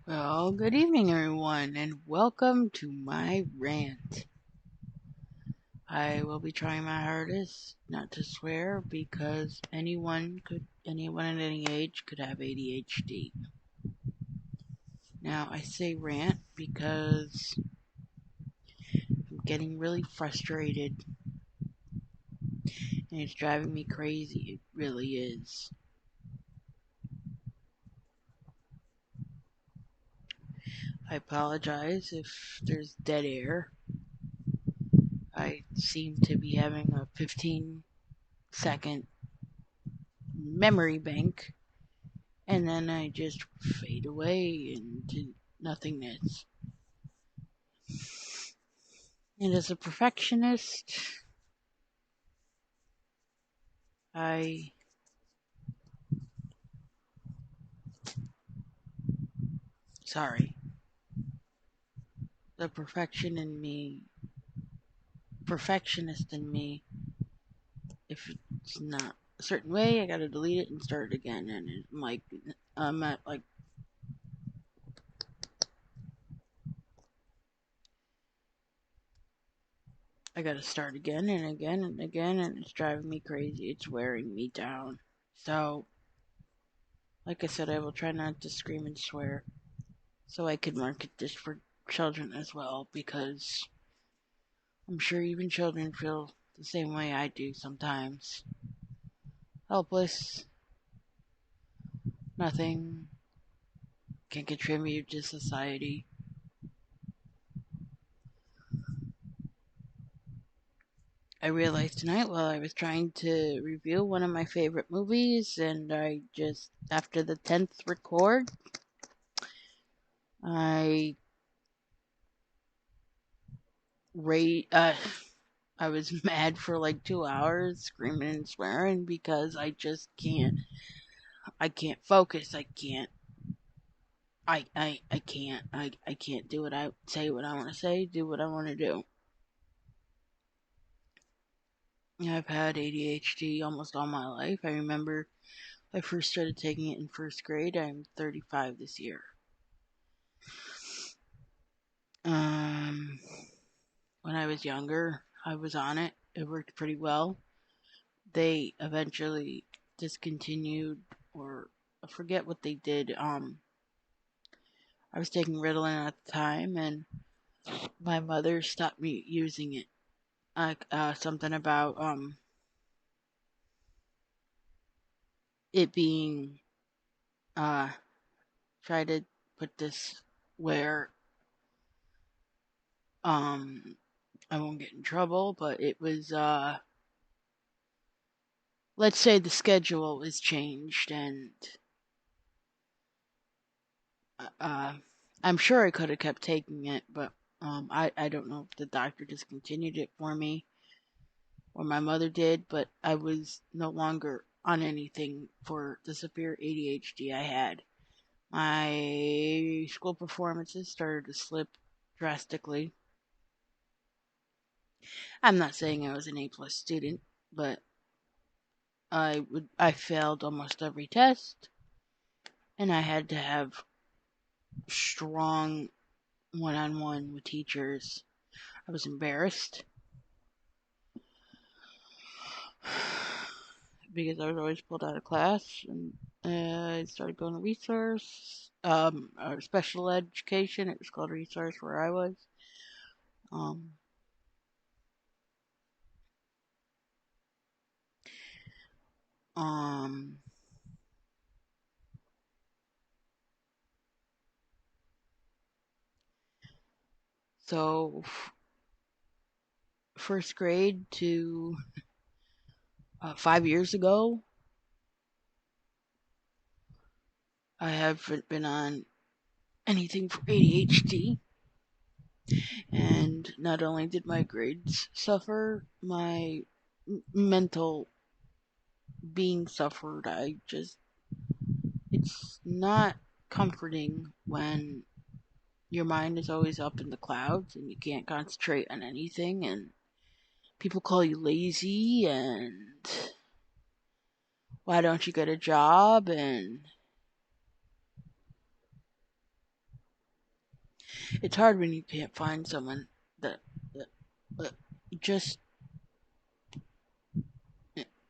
Well, good evening, everyone, and welcome to my rant. I will be trying my hardest not to swear because anyone at any age could have ADHD. Now, I say rant because I'm getting really frustrated and it's driving me crazy. It really is. I apologize if there's dead air. I seem to be having a 15-second memory bank and then I just fade away into nothingness. And as a perfectionist, I sorry, the perfectionist in me, if it's not a certain way, I gotta delete it and start it again. And I'm at like I gotta start again and again and again, and it's driving me crazy. It's wearing me down. So, like I said, I will try not to scream and swear, so I could market this for children as well, because I'm sure even children feel the same way I do sometimes. Helpless, nothing can contribute to society. I realized tonight while I was trying to review one of my favorite movies, and after the 10th record, I I was mad for like 2 hours, screaming and swearing because I just can't. I can't focus. I can't. I can't. I can't do what I say. What I want to say. Do what I want to do. I've had ADHD almost all my life. I remember I first started taking it in first grade. I'm 35 this year. Um, when I was younger, I was on it. It worked pretty well. They eventually discontinued, or I forget what they did. I was taking Ritalin at the time, and my mother stopped me using it. Something about it being try to put this where I won't get in trouble, but it was let's say the schedule is changed, and uh I'm sure I could have kept taking it, but I don't know if the doctor discontinued it for me or my mother did, but I was no longer on anything for the severe ADHD I had. My school performances started to slip drastically. I'm not saying I was an A+ student, but I failed almost every test, and I had to have strong one-on-one with teachers. I was embarrassed because I was always pulled out of class, and I started going to resource, or special education. It was called resource where I was. Um, um, so first grade to 5 years ago, I haven't been on anything for ADHD. And not only did my grades suffer, my mental being suffered. It's not comforting when your mind is always up in the clouds and you can't concentrate on anything, and people call you lazy, and why don't you get a job, and It's hard when you can't find someone that just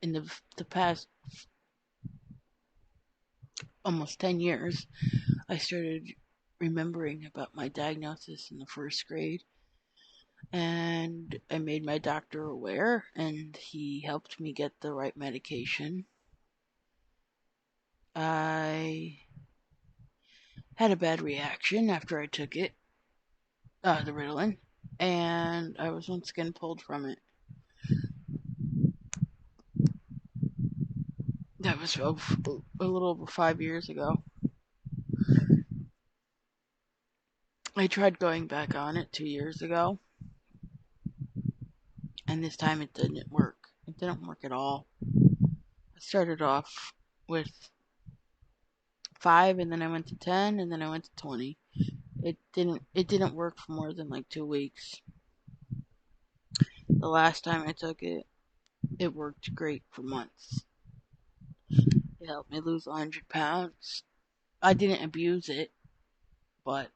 in the past almost 10 years, I started remembering about my diagnosis in the first grade, and I made my doctor aware, and he helped me get the right medication. I had a bad reaction after I took it, the Ritalin, and I was once again pulled from it. That was a little over 5 years ago. I tried going back on it 2 years ago, and this time it didn't work. It didn't work at all. I started off with 5, and then I went to 10, and then I went to 20. It didn't work for more than like 2 weeks. The last time I took it, it worked great for months. It helped me lose 100 pounds. I didn't abuse it, but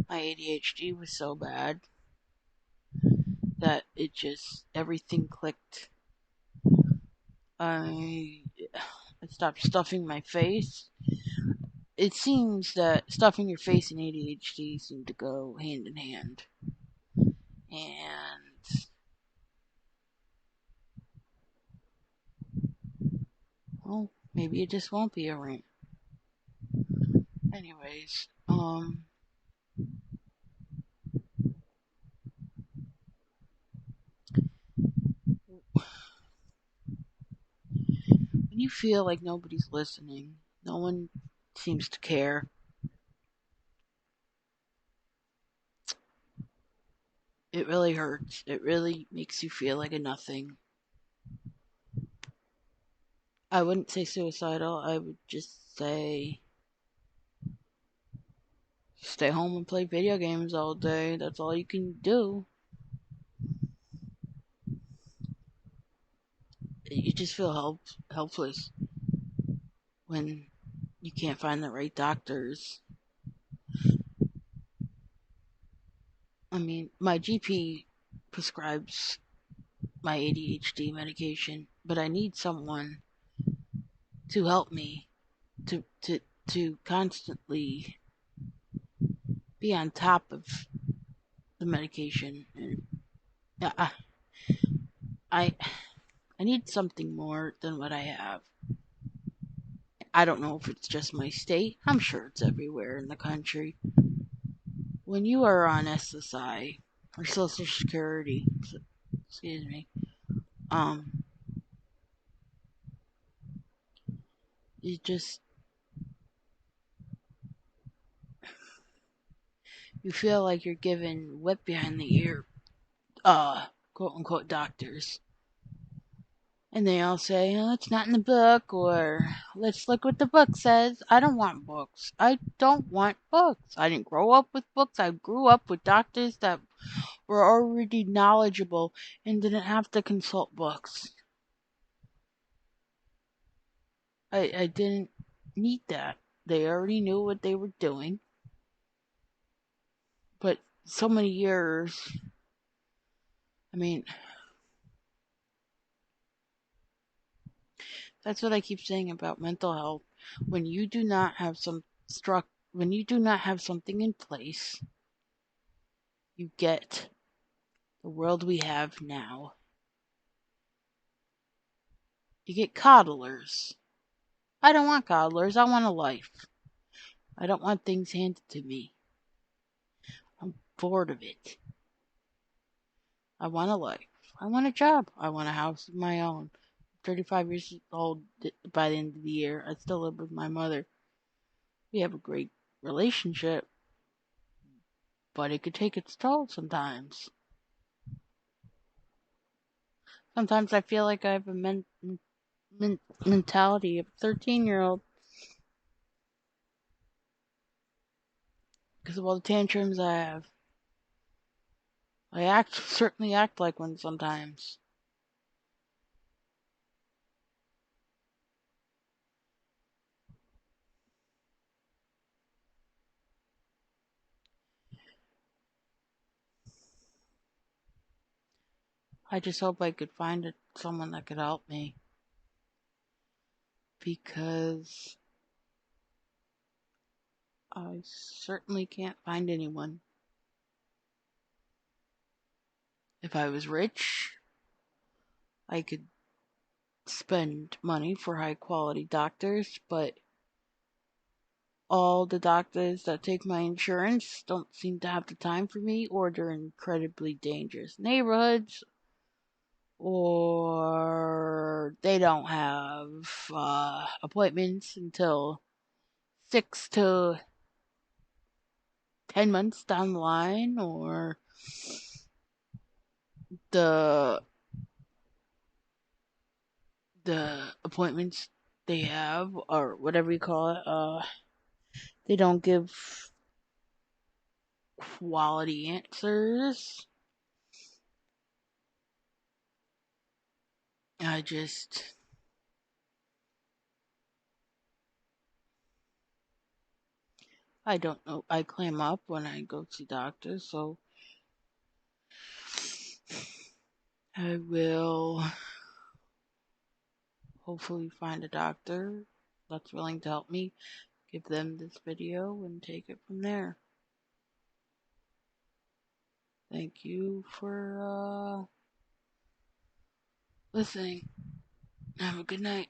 my ADHD was so bad that it just everything clicked. I stopped stuffing my face. It seems that stuffing your face and ADHD seem to go hand in hand. And well, maybe it just won't be a rant. Anyways, when you feel like nobody's listening, no one seems to care, it really hurts. It really makes you feel like a nothing. I wouldn't say suicidal, I would just say stay home and play video games all day. That's all you can do. You just feel helpless when you can't find the right doctors. I mean, my GP prescribes my ADHD medication, but I need someone to help me to constantly be on top of the medication. And I I need something more than what I have. I don't know if it's just my state. I'm sure it's everywhere in the country. When you are on SSI or Social Security, excuse me, um, you just you feel like you're given whip behind the ear, quote unquote doctors. And they all say, oh, it's not in the book, or let's look what the book says. I don't want books. I don't want books. I didn't grow up with books. I grew up with doctors that were already knowledgeable and didn't have to consult books. I didn't need that. They already knew what they were doing. But so many years, I mean, that's what I keep saying about mental health. When you do not have when you do not have something in place, you get the world we have now. You get coddlers. I don't want coddlers. I want a life. I don't want things handed to me. I'm bored of it. I want a life. I want a job. I want a house of my own. 35 years old by the end of the year. I still live with my mother. We have a great relationship, but it could take its toll sometimes. Sometimes I feel like I have a mentality of a 13-year-old because of all the tantrums I have. I certainly act like one sometimes. I just hope I could find someone that could help me, because I certainly can't find anyone. If I was rich, I could spend money for high quality doctors, but all the doctors that take my insurance don't seem to have the time for me, or they're in incredibly dangerous neighborhoods, or they don't have appointments until 6 to 10 months down the line, or the appointments they have, or whatever you call it, they don't give quality answers. I just I don't know. I clam up when I go to doctors, so I will hopefully find a doctor that's willing to help me, give them this video, and take it from there. Thank you for listening. Have a good night.